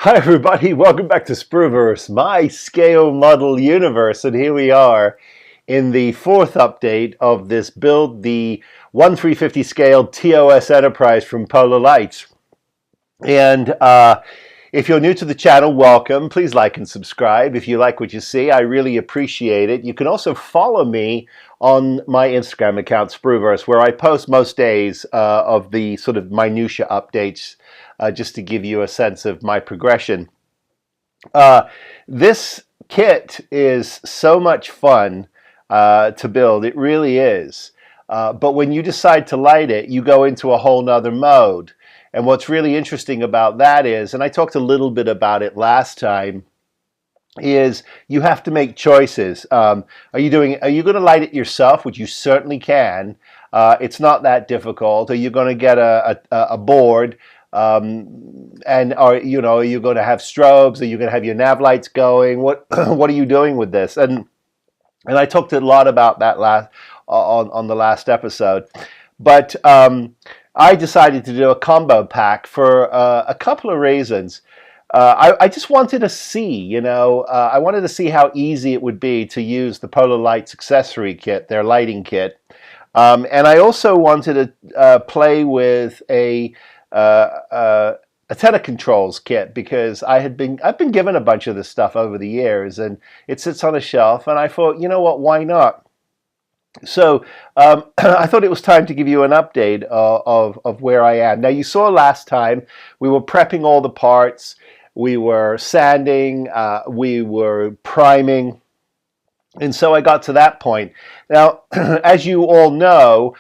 Hi everybody, welcome back to Spruverse, my scale model universe, and here we are in the fourth update of this build, the 1/350 scale TOS Enterprise from Polar Lights. And if you're new to the channel, welcome. Please like and subscribe. If you like what you see, I really appreciate it. You can also follow me on my Instagram account, Spruverse, where I post most days of the sort of minutia updates, just to give you a sense of my progression. This kit is so much fun to build. It really is. But when you decide to light it, you go into a whole nother mode. And what's really interesting about that is, and I talked a little bit about it last time, is you have to make choices. Are you going to light it yourself, which you certainly can? It's not that difficult. Are you going to get a board? And are you going to have strobes? Are you going to have your nav lights going? What are you doing with this? And I talked a lot about that on the last episode, but I decided to do a combo pack for a couple of reasons. I just wanted to see, I wanted to see how easy it would be to use the Polar Lights accessory kit, their lighting kit, and I also wanted to play with a antenna controls kit, because I've been given a bunch of this stuff over the years, and it sits on a shelf, and I thought, you know what, why not? So I thought it was time to give you an update of where I am. Now, you saw last time we were prepping all the parts, we were sanding, we were priming, and so I got to that point. Now, as you all know,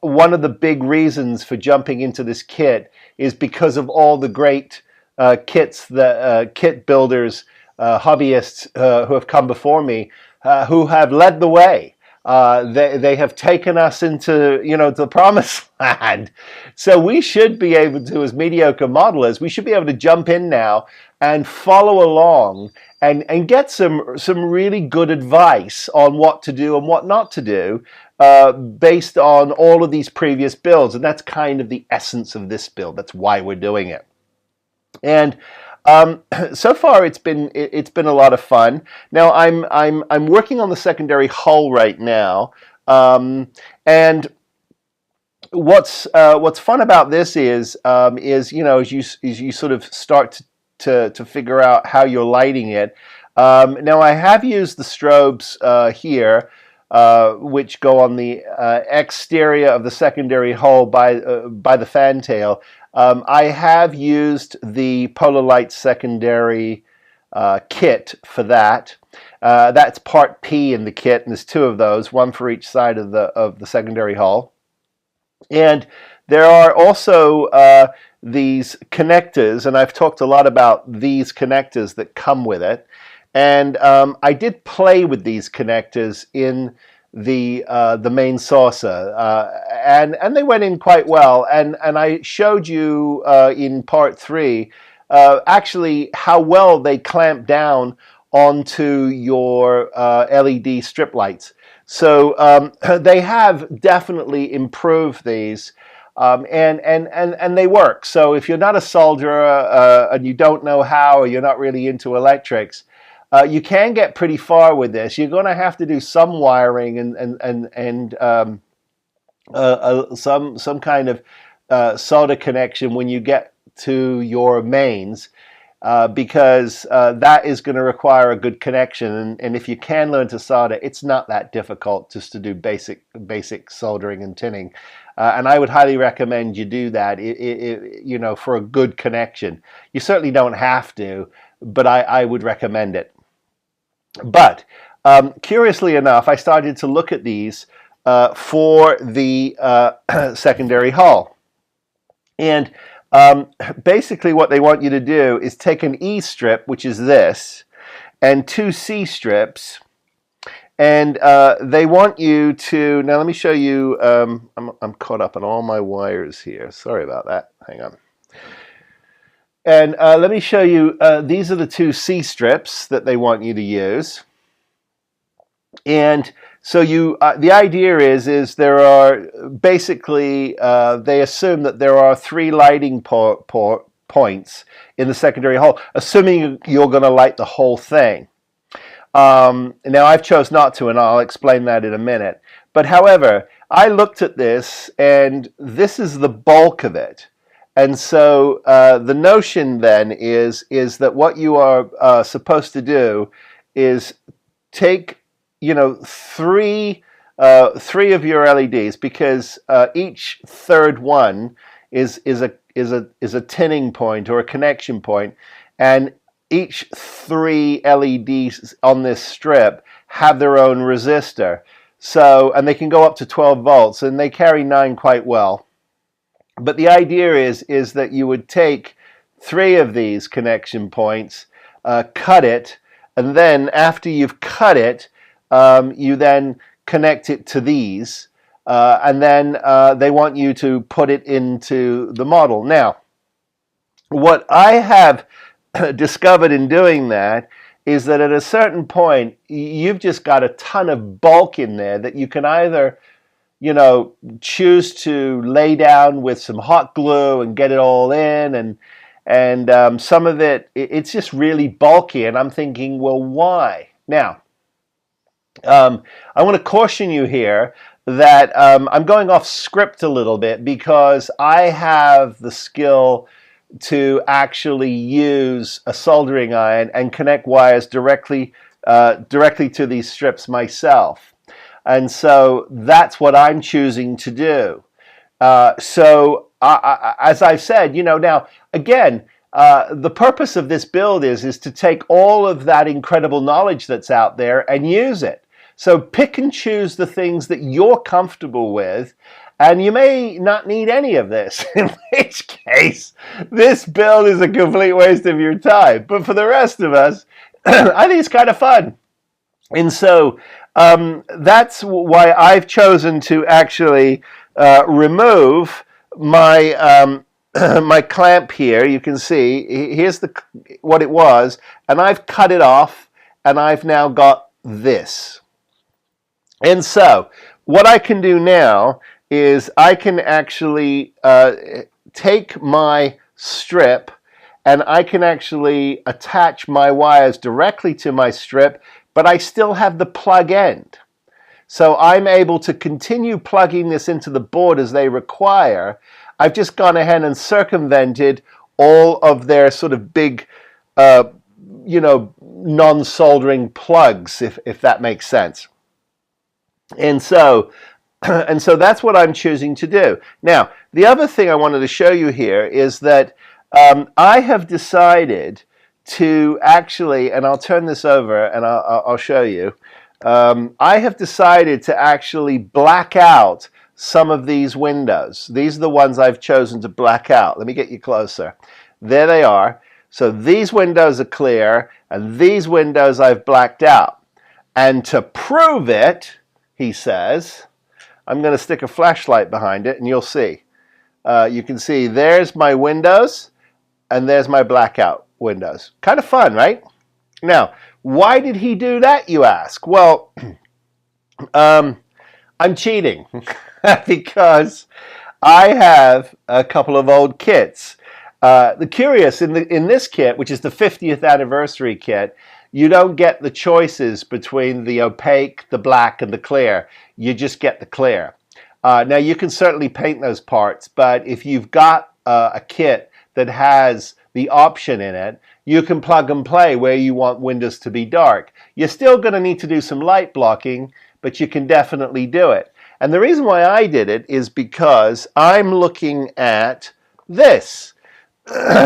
one of the big reasons for jumping into this kit is because of all the great kit builders, hobbyists who have come before me, who have led the way. They have taken us into, the promised land. So we should be able to, as mediocre modelers, we should be able to jump in now and follow along and get some really good advice on what to do and what not to do, based on all of these previous builds. And that's kind of the essence of this build. That's why we're doing it. And so far it's been a lot of fun. Now I'm working on the secondary hull right now, and what's fun about this is as you sort of start to figure out how you're lighting it. Now I have used the strobes here, which go on the exterior of the secondary hull by the fantail. I have used the Polar Light secondary kit for that. That's part P in the kit, and there's two of those, one for each side of the secondary hull. And there are also these connectors, and I've talked a lot about these connectors that come with it. And I did play with these connectors in the main saucer, and they went in quite well. And I showed you in part 3 actually how well they clamp down onto your LED strip lights. So they have definitely improved these. And they work. So if you're not a solderer and you don't know how, or you're not really into electrics, you can get pretty far with this. You're going to have to do some wiring and some kind of solder connection when you get to your mains, because that is going to require a good connection. And if you can learn to solder, it's not that difficult just to do basic soldering and tinning. And I would highly recommend you do that, for a good connection. You certainly don't have to, but I would recommend it. But curiously enough, I started to look at these for the secondary hull. And basically what they want you to do is take an E strip, which is this, and two C strips, and they want you to, now let me show you, I'm caught up on all my wires here, sorry about that, hang on. And let me show you, these are the two C strips that they want you to use. And so the idea is there are basically, they assume that there are 3 lighting points in the secondary hole, assuming you're going to light the whole thing. Now, I've chose not to, and I'll explain that in a minute. But however, I looked at this, and this is the bulk of it. And so the notion then is that what you are supposed to do is take, three of your LEDs, because each third one is a tinning point or a connection point, and each 3 LEDs on this strip have their own resistor. So, and they can go up to 12 volts, and they carry 9 quite well. But the idea is that you would take 3 of these connection points, cut it, and then after you've cut it, you then connect it to these, and then they want you to put it into the model. Now, what I have discovered in doing that is that at a certain point, you've just got a ton of bulk in there that you can either choose to lay down with some hot glue and get it all in, and some of it's just really bulky, and I'm thinking, well, why? Now, I want to caution you here that I'm going off script a little bit, because I have the skill to actually use a soldering iron and connect wires directly to these strips myself. And so that's what I'm choosing to do. So as I've said, now, again, the purpose of this build is to take all of that incredible knowledge that's out there and use it. So pick and choose the things that you're comfortable with, and you may not need any of this, in which case this build is a complete waste of your time. But for the rest of us, I think it's kind of fun. And so that's why I've chosen to actually remove my my clamp here. You can see here's what it was, and I've cut it off, and I've now got this. And so what I can do now is I can actually take my strip, and I can actually attach my wires directly to my strip, but I still have the plug end. So I'm able to continue plugging this into the board as they require. I've just gone ahead and circumvented all of their sort of big, non-soldering plugs, if that makes sense. And so that's what I'm choosing to do. Now, the other thing I wanted to show you here is that I have decided to actually, and I'll turn this over and I'll show you, I have decided to actually black out some of these windows. These are the ones I've chosen to black out. Let me get you closer. There they are. So these windows are clear, and these windows I've blacked out. And to prove it, he says, I'm going to stick a flashlight behind it, and you'll see. You can see there's my windows, and there's my blackout windows. Kind of fun, right? Now, why did he do that, you ask? Well, I'm cheating because I have a couple of old kits. The curious, in this kit, which is the 50th anniversary kit, you don't get the choices between the opaque, the black, and the clear. You just get the clear. Now, you can certainly paint those parts, but if you've got a kit that has the option in it, you can plug and play where you want windows to be dark. You're still going to need to do some light blocking, but you can definitely do it. And the reason why I did it is because I'm looking at this,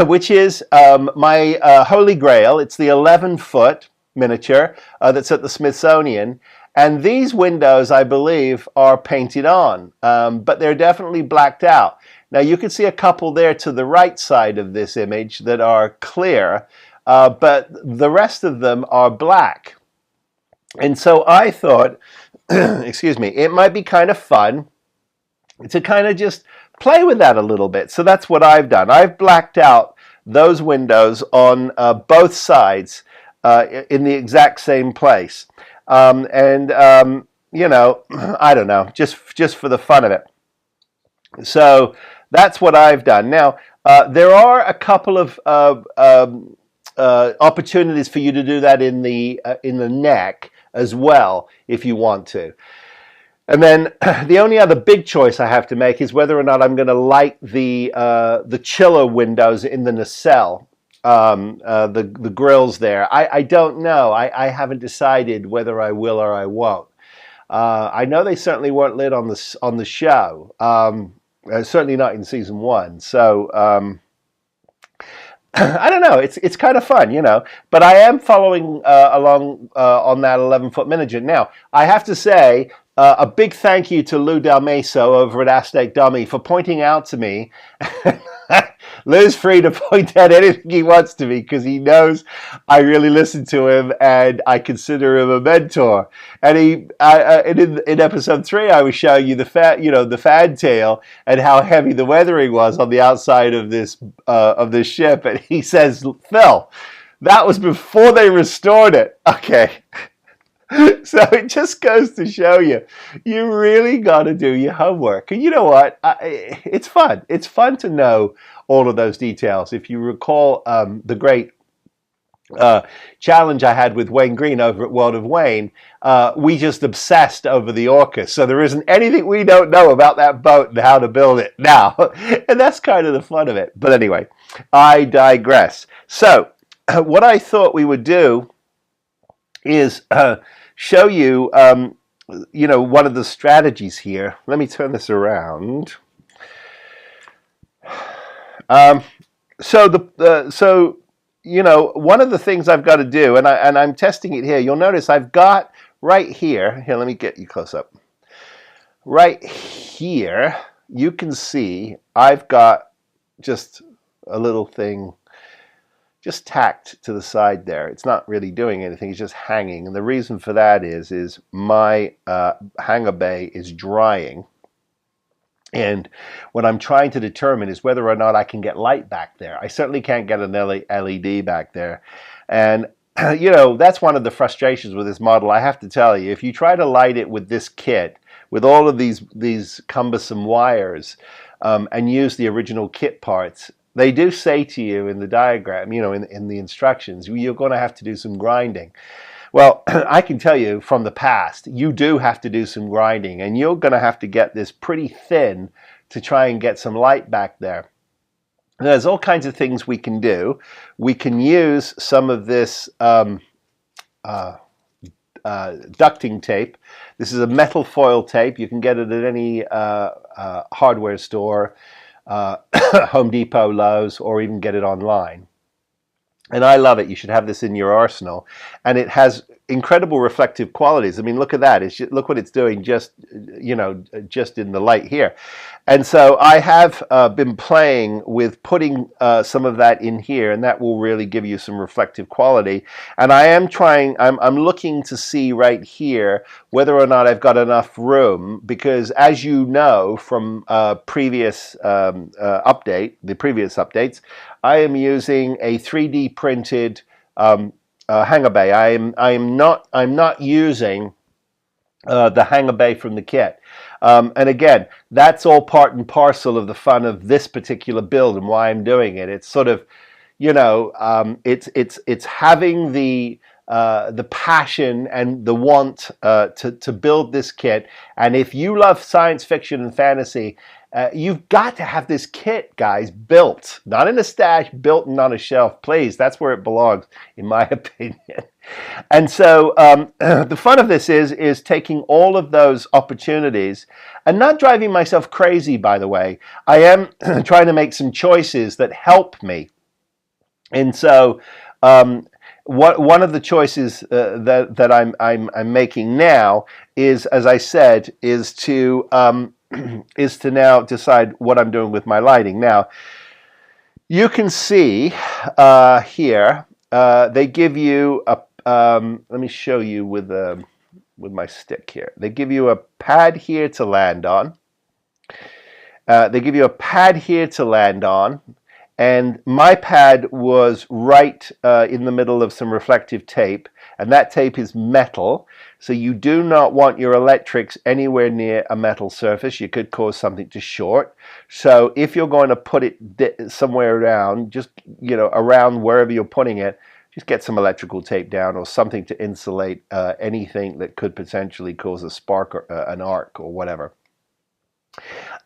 which is my Holy Grail. It's the 11-foot miniature that's at the Smithsonian. And these windows, I believe, are painted on, but they're definitely blacked out. Now, you can see a couple there to the right side of this image that are clear, but the rest of them are black. And so I thought, excuse me, it might be kind of fun to kind of just play with that a little bit. So that's what I've done. I've blacked out those windows on both sides in the exact same place. You know, I don't know, just for the fun of it. So that's what I've done. Now, There are a couple of opportunities for you to do that in the neck as well, if you want to. And then the only other big choice I have to make is whether or not I'm going to light the chiller windows in the nacelle, the grills there. I don't know. I haven't decided whether I will or I won't. I know they certainly weren't lit on the show. Certainly not in season 1. So I don't know. It's kind of fun, you know. But I am following along on that 11-foot Miniature. Now, I have to say a big thank you to Lou Del Meso over at Aztec Dummy for pointing out to me. Lou's free to point out anything he wants to me because he knows I really listen to him and I consider him a mentor. And in episode 3, I was showing you the fan tail and how heavy the weathering was on the outside of this ship. And he says, "Phil, that was before they restored it." Okay. So it just goes to show you really got to do your homework. And you know what? It's fun. It's fun to know all of those details. If you recall the great challenge I had with Wayne Green over at World of Wayne, we just obsessed over the AUKUS. So there isn't anything we don't know about that boat and how to build it now. And that's kind of the fun of it. But anyway, I digress. So what I thought we would do is show you, one of the strategies here. Let me turn this around. So one of the things I've got to do, and I'm testing it here. You'll notice I've got right here. Here, let me get you close up. Right here, you can see I've got just a little thing just tacked to the side there. It's not really doing anything. It's just hanging. And the reason for that is my hangar bay is drying. And what I'm trying to determine is whether or not I can get light back there. I certainly can't get an LED back there. And, that's one of the frustrations with this model. I have to tell you, if you try to light it with this kit, with all of these cumbersome wires, and use the original kit parts, they do say to you in the diagram, in the instructions, you're going to have to do some grinding. Well, I can tell you from the past, you do have to do some grinding, and you're going to have to get this pretty thin to try and get some light back there. There's all kinds of things we can do. We can use some of this ducting tape. This is a metal foil tape. You can get it at any hardware store, Home Depot, Lowe's, or even get it online. And I love it. You should have this in your arsenal. And it has incredible reflective qualities. I mean, look at that. Look what it's doing just in the light here. And so I have been playing with putting some of that in here, and that will really give you some reflective quality. And I am I'm looking to see right here whether or not I've got enough room, because as you know from the previous updates, I am using a 3D printed hangar bay. I'm not using the hangar bay from the kit. And again, that's all part and parcel of the fun of this particular build and why I'm doing it. It's sort of, it's having the passion and the want to build this kit. And if you love science fiction and fantasy, you've got to have this kit, guys, built. Not in a stash, built and on a shelf. Please, that's where it belongs, in my opinion. And so the fun of this is taking all of those opportunities and not driving myself crazy, by the way. I am trying to make some choices that help me. And so one of the choices that I'm making now is, as I said, is to now decide what I'm doing with my lighting. Now, you can see here they give you a. Let me show you with my stick here. They give you a pad here to land on. They give you a pad here to land on, And my pad was right in the middle of some reflective tape, and that tape is metal, so you do not want your electrics anywhere near a metal surface. You could cause something to short. So if you're going to put it somewhere around, just around wherever you're putting it, just get some electrical tape down or something to insulate anything that could potentially cause a spark or an arc or whatever.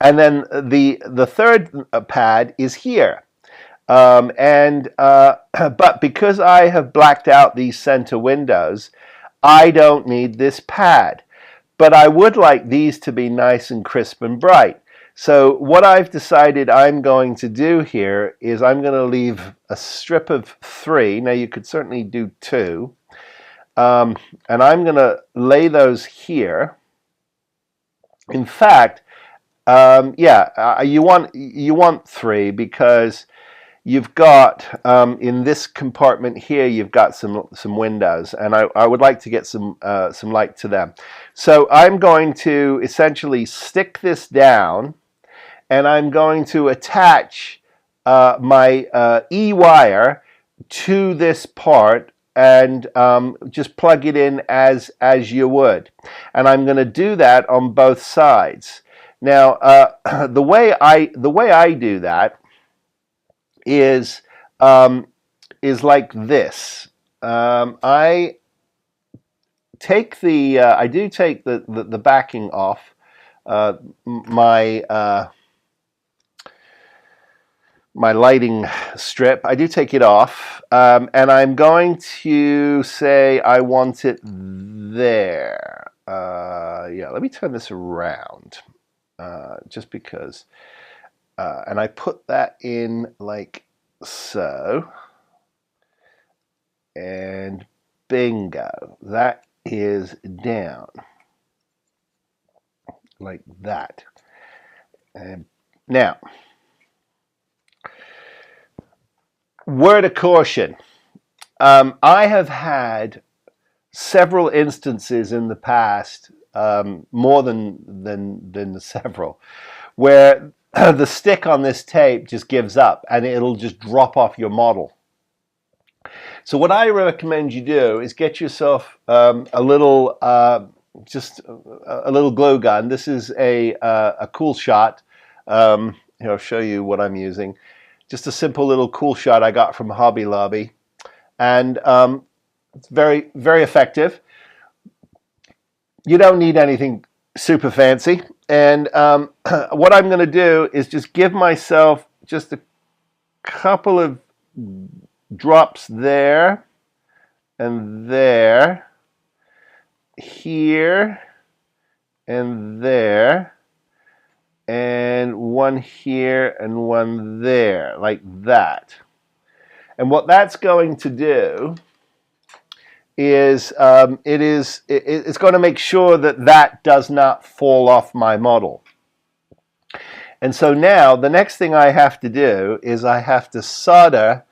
And then the third pad is here. But because I have blacked out these center windows, I don't need this pad. But I would like these to be nice and crisp and bright. So what I've decided I'm going to do here is I'm going to leave a strip of 3. Now you could certainly do 2. And I'm going to lay those here. In fact, you want 3 because you've got in this compartment here, you've got some windows, and I would like to get some light to them. So I'm going to essentially stick this down, and I'm going to attach my E wire to this part and just plug it in as you would. And I'm going to do that on both sides. Now, the way I do that is like this. I take I do take the backing off my lighting strip. I do take it off, and I'm going to say I want it there. Let me turn this around. Just because, and I put that in like so, and bingo, that is down like that. And now, word of caution, I have had several instances in the past, more than several, where the stick on this tape just gives up and it'll just drop off your model. So what I recommend you do is get yourself a little glue gun. This is a Cool Shot. I'll show you what I'm using. Just a simple little Cool Shot I got from Hobby Lobby, and it's very, very effective. You don't need anything super fancy. And what I'm going to do is just give myself just a couple of drops there and there, here and there, and one here and one there, like that. And what that's going to do is it's going to make sure that does not fall off my model. And so now the next thing I have to do is I have to solder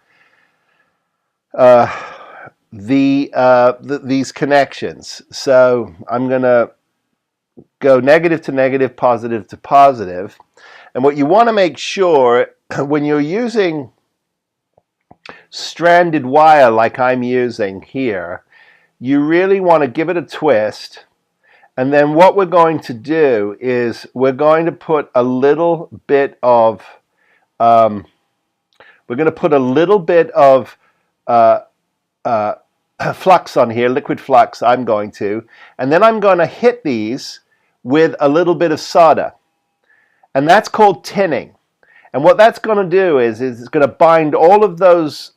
these connections. So I'm going to go negative to negative, positive to positive. And what you want to make sure when you're using stranded wire like I'm using here, you really want to give it a twist. And then what we're going to do is we're going to put a little bit of flux on here, liquid flux I'm going to, and then I'm going to hit these with a little bit of solder. And that's called tinning. And what that's going to do is it's going to bind all of those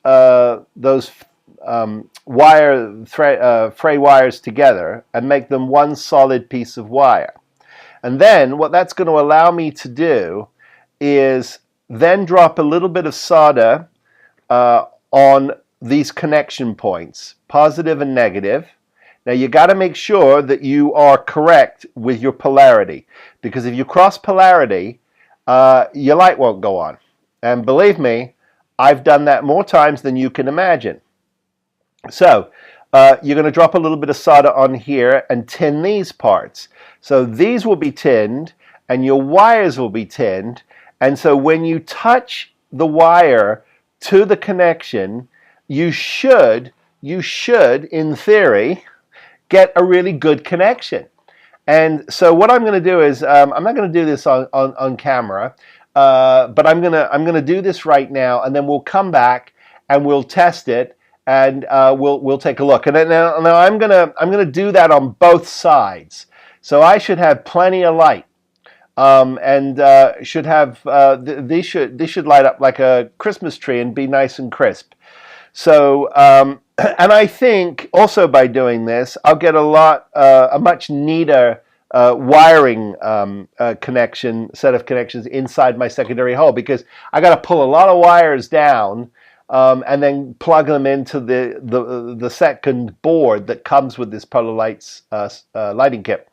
fray wires together and make them one solid piece of wire. And then what that's going to allow me to do is then drop a little bit of solder on these connection points, positive and negative. Now you got to make sure that you are correct with your polarity, because if you cross polarity, your light won't go on. And believe me, I've done that more times than you can imagine. So you're going to drop a little bit of solder on here and tin these parts. So these will be tinned and your wires will be tinned. And so when you touch the wire to the connection, you should, in theory, get a really good connection. And so what I'm going to do is, I'm not going to do this on camera, but I'm gonna do this right now, and then we'll come back and we'll test it, and we'll take a look. And then now I'm gonna do that on both sides, so I should have plenty of light. And should have these should light up like a Christmas tree and be nice and crisp. So and I think also by doing this, I'll get a much neater wiring set of connections inside my secondary hull, because I got to pull a lot of wires down and then plug them into the second board that comes with this Polar Lights lighting kit.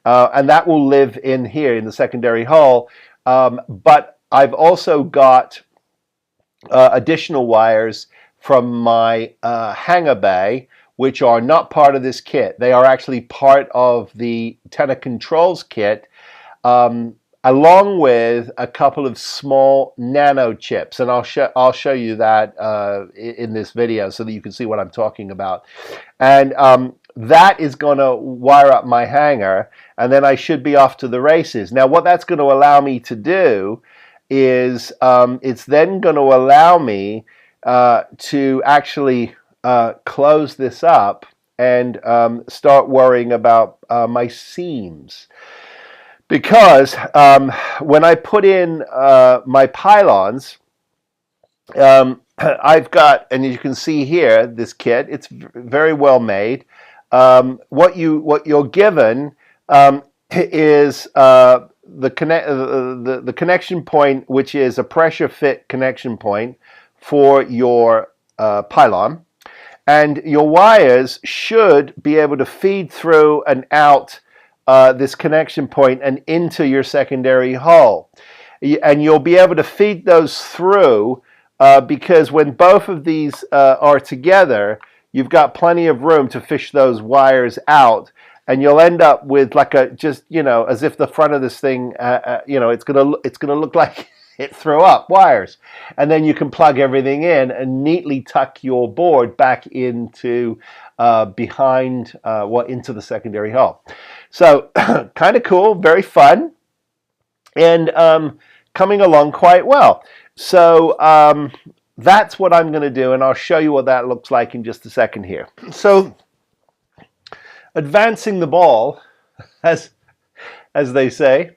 And that will live in here in the secondary hull. But I've also got additional wires from my hangar bay, which are not part of this kit. They are actually part of the antenna controls kit, along with a couple of small nano chips. And I'll show you that in this video so that you can see what I'm talking about. And that is going to wire up my hangar, and then I should be off to the races. Now, what that's going to allow me to do is it's then going to allow me to actually close this up and start worrying about my seams. Because when I put in my pylons, I've got, and you can see here, this kit, it's very well made. What you're given is the connection point, which is a pressure fit connection point for your pylon, and your wires should be able to feed through and out this connection point and into your secondary hull, and you'll be able to feed those through because when both of these are together, you've got plenty of room to fish those wires out, and you'll end up with like a just, as if the front of this thing, it's gonna look like it threw up wires, and then you can plug everything in and neatly tuck your board back into into the secondary hull. So kind of cool, very fun, and coming along quite well. So that's what I'm going to do, and I'll show you what that looks like in just a second here. So advancing the ball, as they say,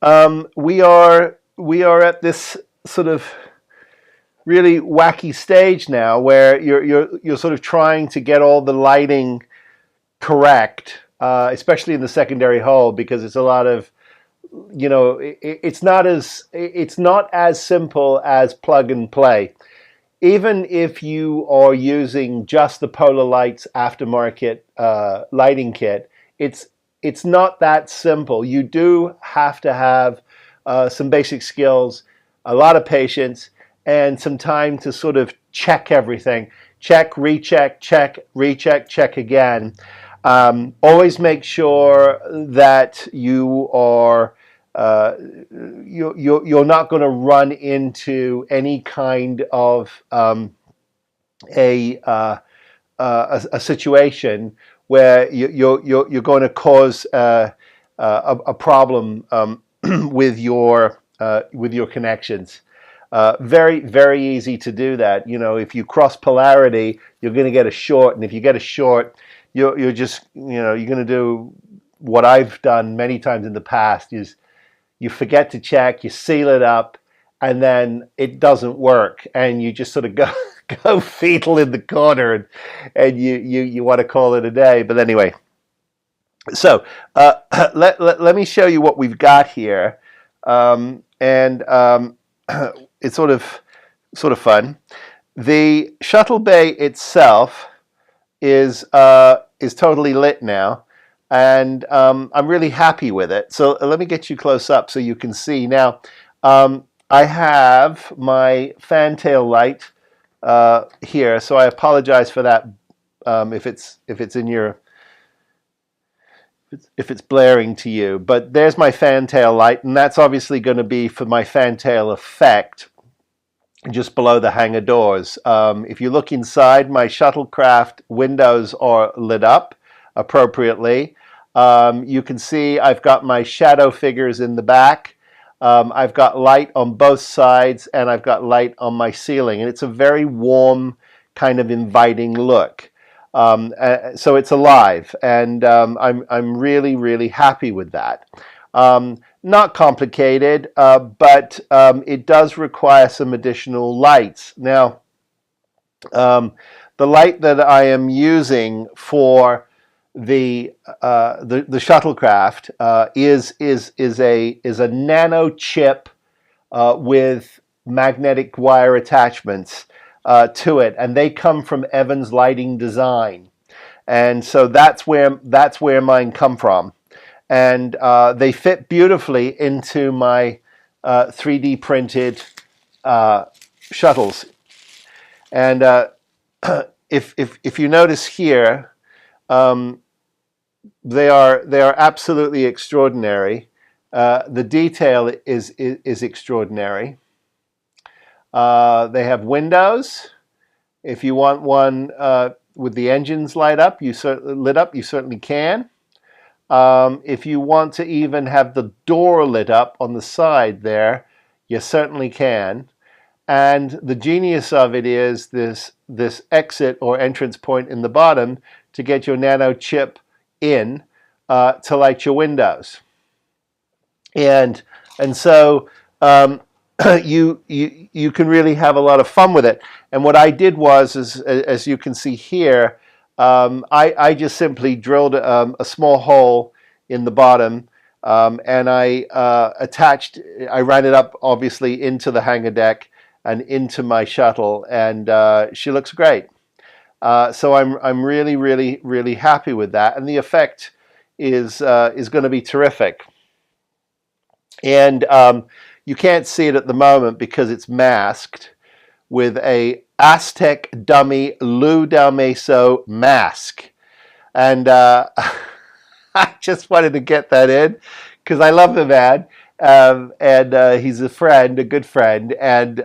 we are at this sort of really wacky stage now where you're sort of trying to get all the lighting correct, especially in the secondary hull, because it's a lot of, it's not as simple as plug and play. Even if you are using just the Polar Lights aftermarket lighting kit, it's not that simple. You do have to have some basic skills, a lot of patience, and some time to sort of check everything. Check, recheck, check, recheck, check again. Always make sure that you are you're not going to run into any kind of a situation where you're going to cause a problem with your connections. Very, very easy to do that. If you cross polarity, you're going to get a short, and if you get a short, you're just you're going to do what I've done many times in the past, is you forget to check, you seal it up, and then it doesn't work, and you just sort of go fetal in the corner, and you want to call it a day. But anyway, so let me show you what we've got here, and it's sort of fun. The Shuttle Bay itself is totally lit now, and I'm really happy with it. So let me get you close up so you can see. Now, I have my fantail light here, so I apologize for that if it's blaring to you. But there's my fantail light, and that's obviously going to be for my fantail effect. just below the hangar doors. If you look inside, my shuttlecraft windows are lit up appropriately. You can see I've got my shadow figures in the back. I've got light on both sides, and I've got light on my ceiling, and it's a very warm, kind of inviting look. So it's alive, and I'm really, really happy with that. Not complicated, but it does require some additional lights. Now, the light that I am using for the shuttlecraft is a nano chip with magnetic wire attachments to it, and they come from Evans Lighting Design, and so that's where mine come from, and they fit beautifully into my 3D printed shuttles. And if you notice here, they are absolutely extraordinary. The detail is extraordinary. They have windows. If you want one with the engines lit up, you certainly can. If you want to even have the door lit up on the side there, you certainly can. And the genius of it is this exit or entrance point in the bottom to get your nano chip in to light your windows. And so you can really have a lot of fun with it. And what I did was, as you can see here, I just simply drilled a small hole in the bottom, and I ran it up obviously into the hangar deck and into my shuttle, and she looks great. So I'm really, really, really happy with that, and the effect is going to be terrific. And you can't see it at the moment because it's masked with a Aztec dummy Lou Del Meso mask, and I just wanted to get that in because I love the man. And he's a friend, a good friend, and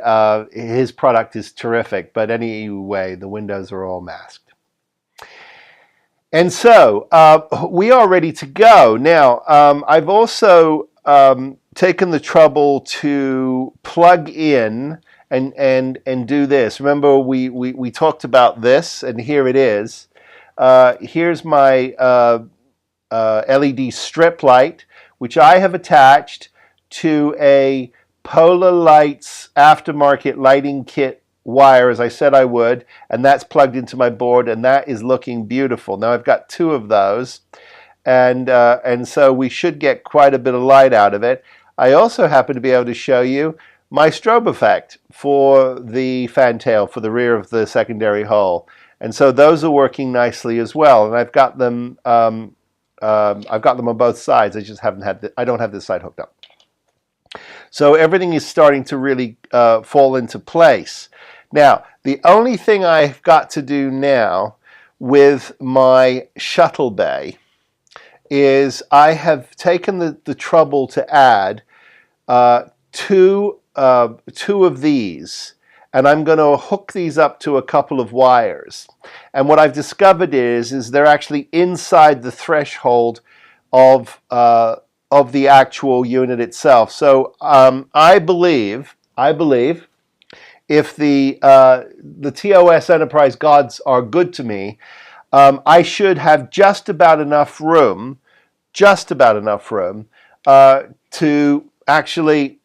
his product is terrific. But anyway, the windows are all masked. And so we are ready to go. Now, I've also taken the trouble to plug in and do this. Remember, we talked about this, and here it is. Here's my LED strip light, which I have attached to a Polar Lights aftermarket lighting kit wire, as I said I would, and that's plugged into my board, and that is looking beautiful. Now I've got two of those, and so we should get quite a bit of light out of it. I also happen to be able to show you my strobe effect for the fantail, for the rear of the secondary hull, and so those are working nicely as well. And I've got them on both sides. I just I don't have this side hooked up. So everything is starting to really fall into place. Now, the only thing I've got to do now with my Shuttle Bay is I have taken the trouble to add two of these, and I'm going to hook these up to a couple of wires. And what I've discovered is they're actually inside the threshold of the actual unit itself. So I believe if the TOS Enterprise gods are good to me, I should have just about enough room to actually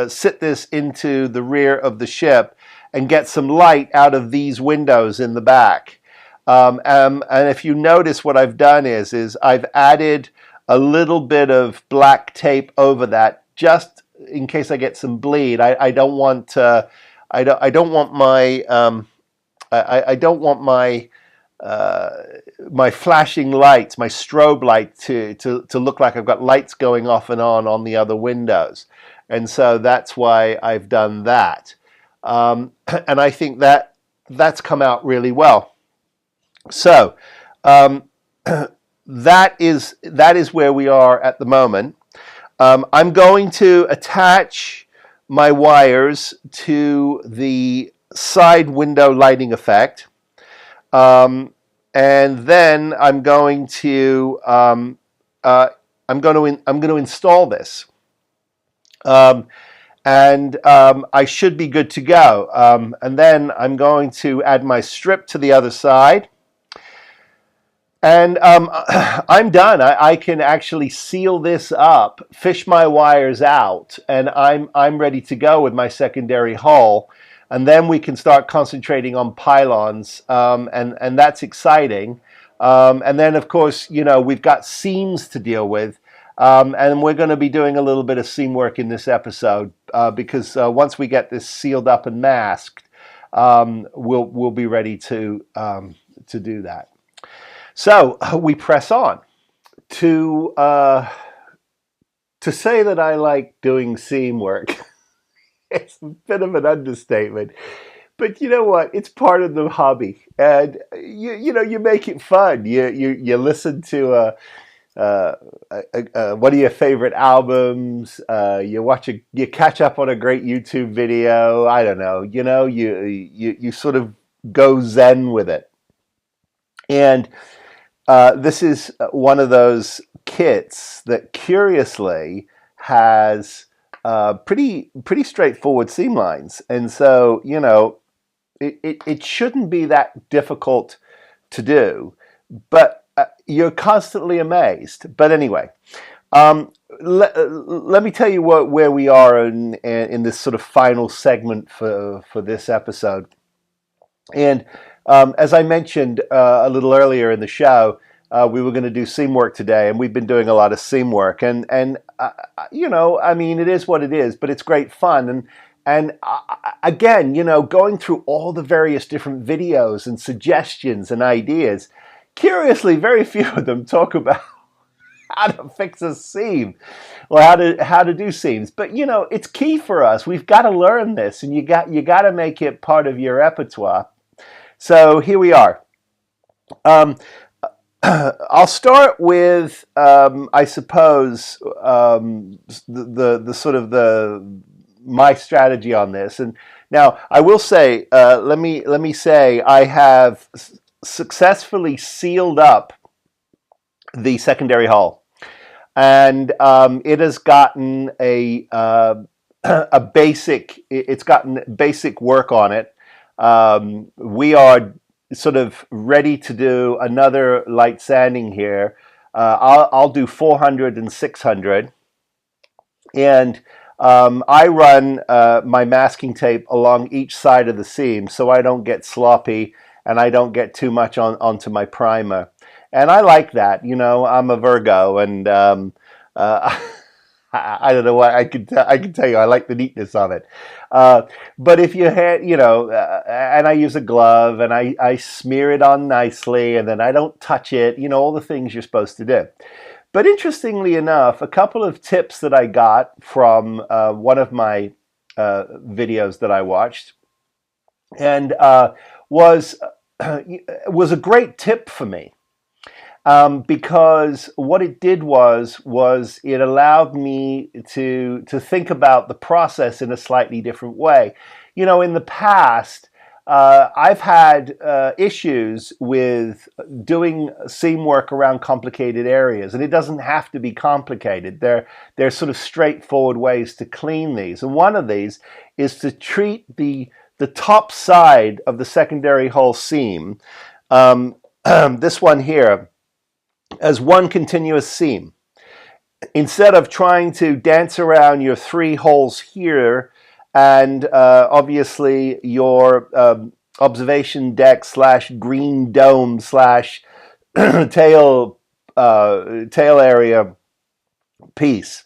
sit this into the rear of the ship and get some light out of these windows in the back. And if you notice, what I've done is I've added a little bit of black tape over that, just in case I get some bleed. I don't want my flashing lights, my strobe light, to look like I've got lights going off and on the other windows, and so that's why I've done that. And I think that's come out really well. So that is where we are at the moment. I'm going to attach my wires to the side window lighting effect, and then I'm going to install this, and I should be good to go. And then I'm going to add my strip to the other side. And I'm done. I can actually seal this up, fish my wires out, and I'm ready to go with my secondary hull. And then we can start concentrating on pylons, and that's exciting. And then, of course, we've got seams to deal with, and we're going to be doing a little bit of seam work in this episode because once we get this sealed up and masked, we'll be ready to do that. So we press on. To say that I like doing seam work, it's a bit of an understatement. But you know what? It's part of the hobby, and you make it fun. You listen to one of your favorite albums. You catch up on a great YouTube video. I don't know. You sort of go zen with it, and this is one of those kits that curiously has pretty straightforward seam lines, and so it shouldn't be that difficult to do, but you're constantly amazed. But anyway, let me tell you where we are in this sort of final segment for this episode. And as I mentioned a little earlier in the show, we were going to do seam work today, and we've been doing a lot of seam work. And I mean, it is what it is, but it's great fun. And again, going through all the various different videos and suggestions and ideas, curiously, very few of them talk about how to fix a seam or how to do seams. But it's key for us. We've got to learn this, and you got to make it part of your repertoire. So here we are. I'll start with, I suppose, the sort of my strategy on this. And now I will say, let me say, I have successfully sealed up the secondary hull, and it has gotten a basic. It's gotten basic work on it. We are sort of ready to do another light sanding here. I'll do 400 and 600, and I run my masking tape along each side of the seam so I don't get sloppy and I don't get too much onto my primer. And I like that. I'm a Virgo, and I don't know what I can tell you. I like the neatness of it. But if you had, and I use a glove and I smear it on nicely, and then I don't touch it, all the things you're supposed to do. But interestingly enough, a couple of tips that I got from one of my videos that I watched, and was a great tip for me. Because what it did was it allowed me to think about the process in a slightly different way. In the past, I've had issues with doing seam work around complicated areas, and it doesn't have to be complicated. They're sort of straightforward ways to clean these, and one of these is to treat the top side of the secondary hull seam, this one here, as one continuous seam. Instead of trying to dance around your three holes here and obviously your observation deck / green dome / tail area piece.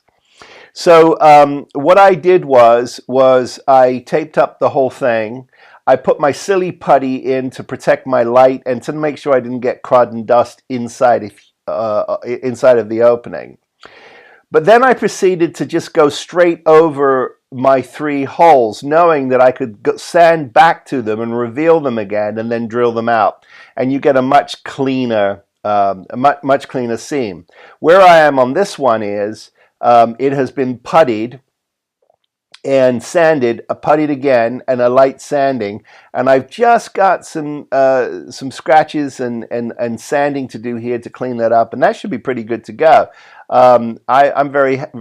So what I did was I taped up the whole thing. I put my silly putty in to protect my light and to make sure I didn't get crud and dust inside of the opening. But then I proceeded to just go straight over my three holes, knowing that I could sand back to them and reveal them again and then drill them out. And you get a much cleaner seam. Where I am on this one is It has been puttied and sanded, puttied again, and a light sanding. And I've just got some scratches and sanding to do here to clean that up, and that should be pretty good to go. I'm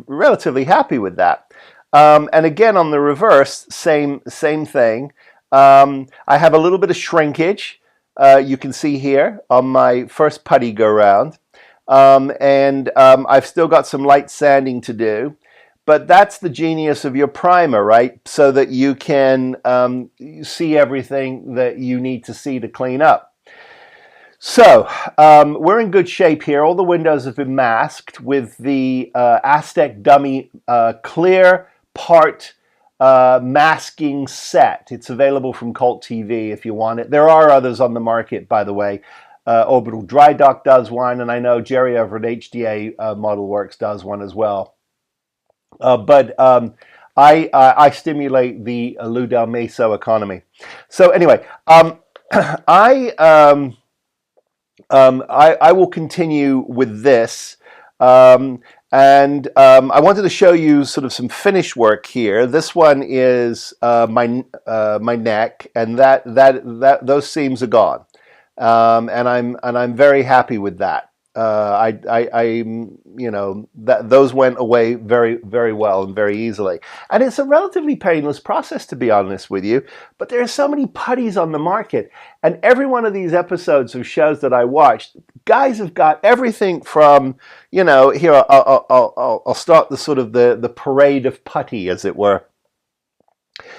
relatively happy with that. And again, on the reverse, same thing. I have a little bit of shrinkage. You can see here on my first putty go round. I've still got some light sanding to do. But that's the genius of your primer, right? So that you can see everything that you need to see to clean up. So we're in good shape here. All the windows have been masked with the Aztec Dummy clear part masking set. It's available from Colt TV if you want it. There are others on the market, by the way. Orbital Dry Dock does one, and I know Jerry over at HDA Model Works does one as well. But I stimulate the Lou Del Meso economy. So anyway, I will continue with this, and I wanted to show you sort of some finish work here. This one is my neck, and those seams are gone, and I'm very happy with that. Those went away very, very well and very easily. And it's a relatively painless process, to be honest with you. But there are so many putties on the market, and every one of these episodes of shows that I watched, guys have got everything from, here I'll start the sort of the parade of putty, as it were.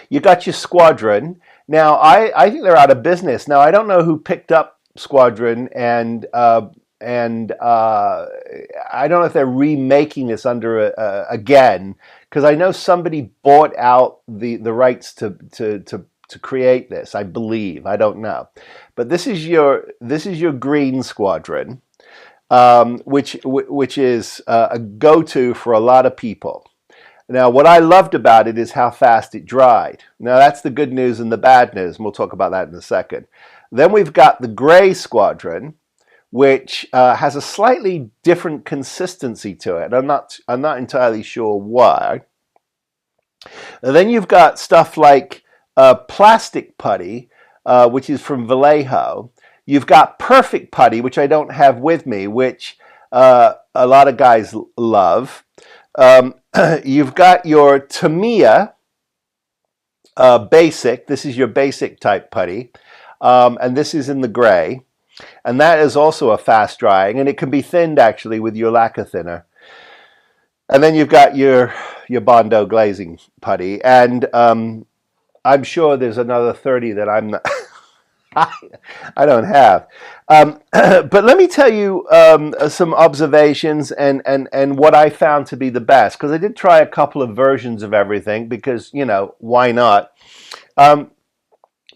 You got your Squadron. Now I think they're out of business now. I don't know who picked up Squadron and I don't know if they're remaking this under again, because I know somebody bought out the rights to create this. I believe, I don't know, but this is your green Squadron, which is a go-to for a lot of people. Now, what I loved about it is how fast it dried. Now, that's the good news and the bad news, and we'll talk about that in a second. Then we've got the gray Squadron, which has a slightly different consistency to it. I'm not entirely sure why. And then you've got stuff like plastic putty, which is from Vallejo. You've got perfect putty, which I don't have with me, which a lot of guys love. You've got your Tamiya basic. This is your basic type putty, and this is in the gray. And that is also a fast drying, and it can be thinned actually with your lacquer thinner. And then you've got your Bondo glazing putty, and I'm sure there's another 30 that I'm not I don't have. But let me tell you some observations and what I found to be the best, because I did try a couple of versions of everything, because why not?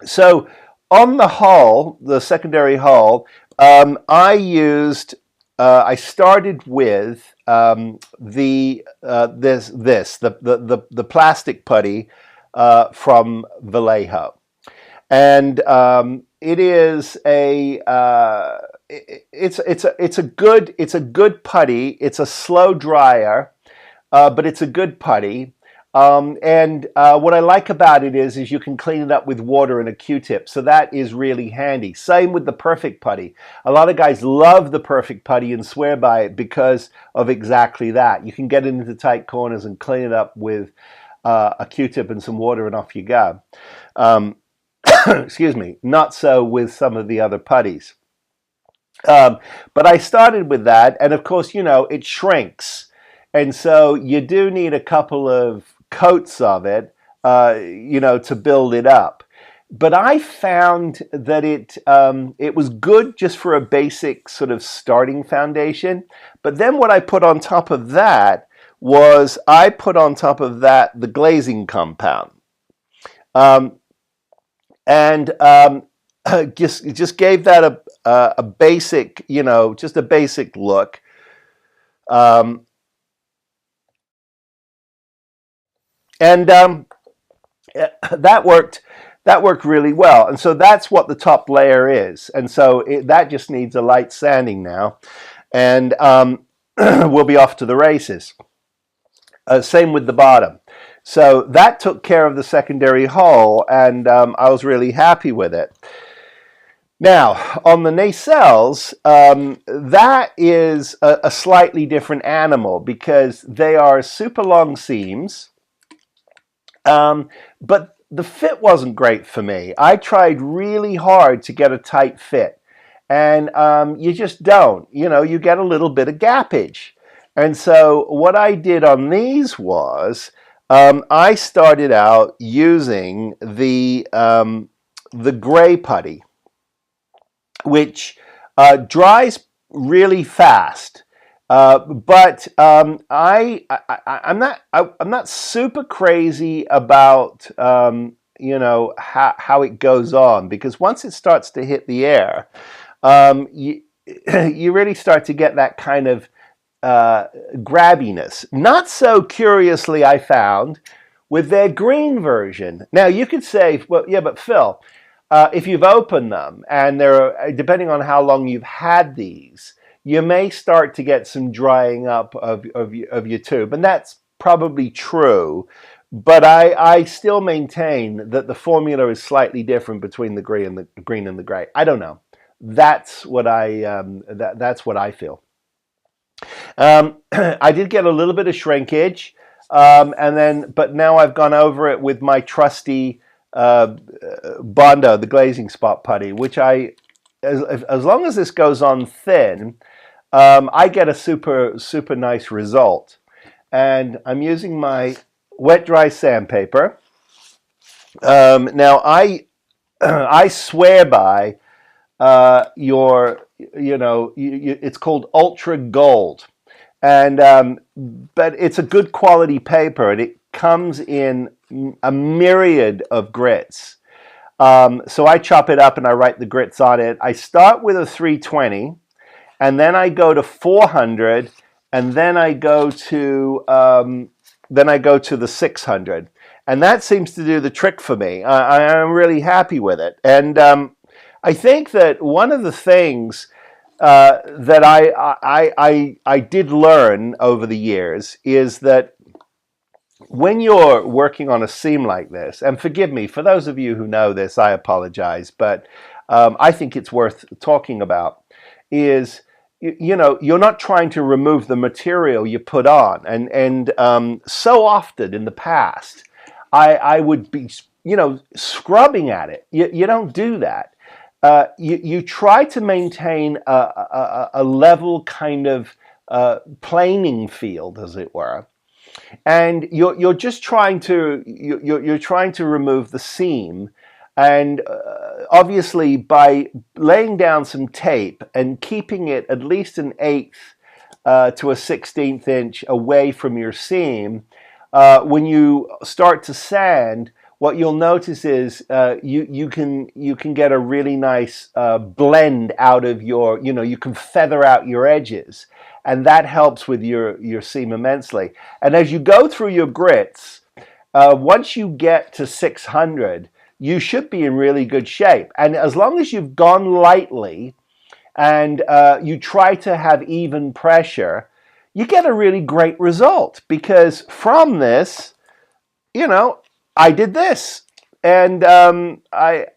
So on the hull, the secondary hull, I started with the plastic putty from Vallejo, and it is it's a good putty. It's a slow dryer, but it's a good putty. What I like about it is you can clean it up with water and a Q-tip, so that is really handy. Same with the perfect putty. A lot of guys love the perfect putty and swear by it because of exactly that. You can get it into tight corners and clean it up with a Q-tip and some water, and off you go. Excuse me. Not so with some of the other putties. But I started with that, and of course, it shrinks. And so you do need a couple of coats of it, to build it up. But I found that it was good just for a basic sort of starting foundation. But then what I put on top of that was the glazing compound, just gave that a basic, just a basic look. That worked really well, and so that's what the top layer is, and so that just needs a light sanding now, and we'll be off to the races. Same with the bottom. So that took care of the secondary hull, and I was really happy with it. Now, on the nacelles, that is a slightly different animal because they are super long seams, but the fit wasn't great for me. I tried really hard to get a tight fit, and you just don't. You get a little bit of gappage. And so what I did on these was I started out using the gray putty, which dries really fast. But I'm not super crazy about how it goes on, because once it starts to hit the air, you you really start to get that kind of grabbiness. Not so curiously, I found with their green version. Now you could say, well, yeah, but Phil, if you've opened them and they're, depending on how long you've had these, you may start to get some drying up of your tube, and that's probably true. But I still maintain that the formula is slightly different between the green and the gray. I don't know. That's what that's what I feel. I did get a little bit of shrinkage, but now I've gone over it with my trusty Bondo, the glazing spot putty, which as long as this goes on thin, I get a super nice result. And I'm using my wet dry sandpaper. Now I swear by it's called Ultra Gold, and but it's a good quality paper, and it comes in a myriad of grits. So I chop it up and I write the grits on it. I start with a 320, and then I go to 400, and then I go to the 600, and that seems to do the trick for me. I'm really happy with it, and I think that one of the things that I did learn over the years is that when you're working on a seam like this, and forgive me, for those of you who know this, I apologize, but I think it's worth talking about, is you're not trying to remove the material you put on. And so often in the past, I would be, scrubbing at it. You don't do that. You try to maintain a level kind of planing field, as it were, and you're just trying to you're trying to remove the seam, and obviously by laying down some tape and keeping it at least an eighth to a 16th inch away from your seam, when you start to sand, what you'll notice is you can get a really nice blend out of your, you can feather out your edges, and that helps with your seam immensely. And as you go through your grits, once you get to 600, you should be in really good shape. And as long as you've gone lightly and you try to have even pressure, you get a really great result, because from this, I did this, and I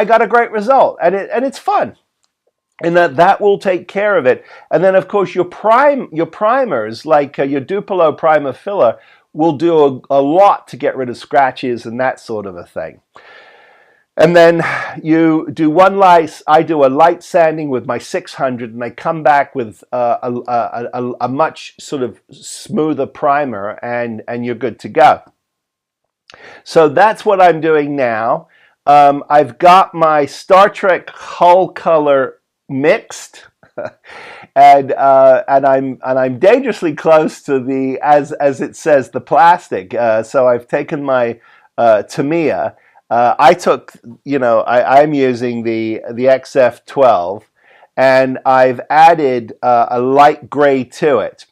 got a great result, and it's fun, and that will take care of it. And then of course your primers, like your Duplo primer filler, will do a lot to get rid of scratches and that sort of a thing. And then you do I do a light sanding with my 600, and I come back with a much sort of smoother primer, and you're good to go. So that's what I'm doing now. I've got my Star Trek hull color mixed, and I'm dangerously close to the, as it says, the plastic. So I've taken my Tamiya. I took, I'm using the XF12, and I've added a light gray to it.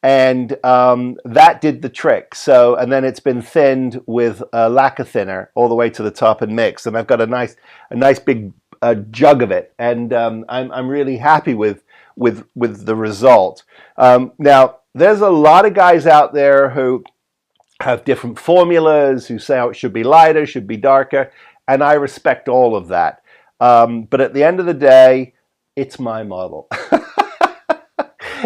And that did the trick. So, and then it's been thinned with lacquer thinner all the way to the top and mixed. And I've got a nice big jug of it. And I'm really happy with the result. Now, there's a lot of guys out there who have different formulas, who say, oh, it should be lighter, should be darker, and I respect all of that. But at the end of the day, it's my model.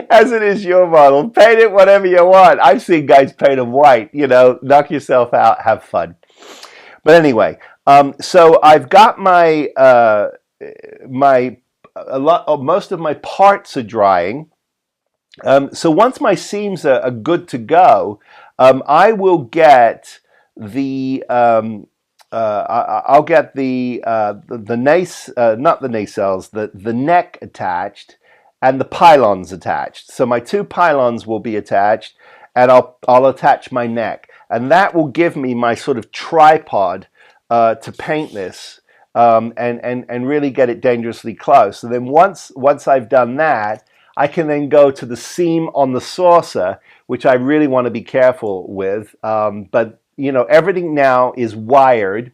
As it is your model. Paint it whatever you want. I've seen guys paint them white. You know, knock yourself out, have fun. But anyway, so I've got most of my parts are drying. So once my seams are good to go, I will get the I'll get the nacelles, the neck attached, and the pylons attached. So my 2 pylons will be attached, and I'll attach my neck, and that will give me my sort of tripod to paint this and really get it dangerously close. And then once I've done that, I can then go to the seam on the saucer, which I really want to be careful with. But you know, everything now is wired,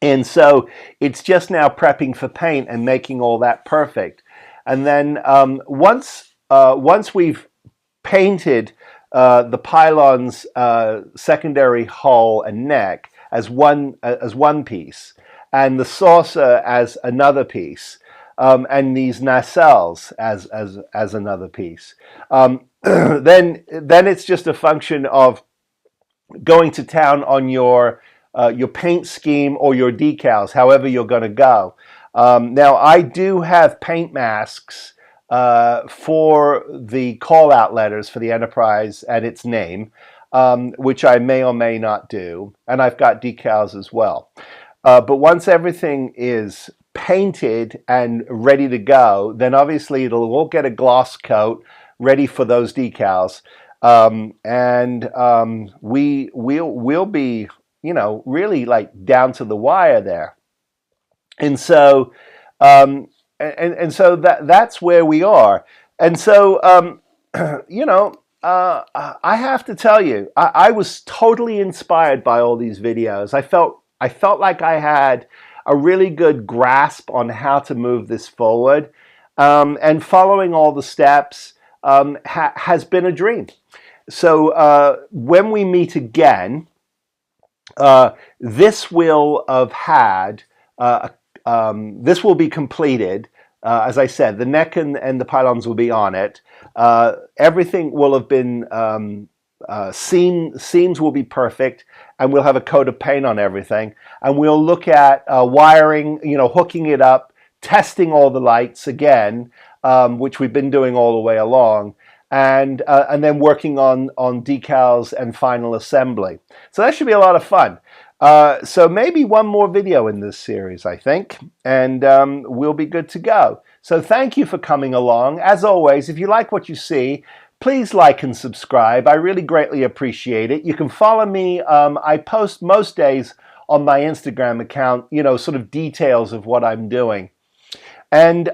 and so it's just now prepping for paint and making all that perfect. And then once we've painted the pylons, secondary hull and neck as one piece, and the saucer as another piece, and these nacelles as another piece, then it's just a function of going to town on your paint scheme or your decals, however you're going to go. Now, I do have paint masks for the call-out letters for the Enterprise and its name, which I may or may not do, and I've got decals as well. But once everything is painted and ready to go, then obviously it'll all get a gloss coat ready for those decals, and we'll be, you know, really like down to the wire there. And so so that's where we are. And so you know, I have to tell you, I was totally inspired by all these videos. I felt like I had a really good grasp on how to move this forward, and following all the steps has been a dream. So when we meet again, this will have had this will be completed. As I said, the neck and the pylons will be on it. Everything will have been seams will be perfect, and we'll have a coat of paint on everything. And we'll look at wiring, you know, hooking it up, testing all the lights again, which we've been doing all the way along, and then working on decals and final assembly. So that should be a lot of fun. So maybe one more video in this series, I think, and we'll be good to go. So thank you for coming along. As always, if you like what you see, please like and subscribe. I really greatly appreciate it. You can follow me. I post most days on my Instagram account, you know, sort of details of what I'm doing. And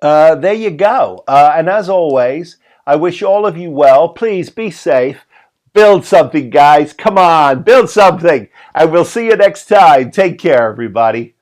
there you go. And as always, I wish all of you well. Please be safe. Build something, guys. Come on, build something. And we'll see you next time. Take care, everybody.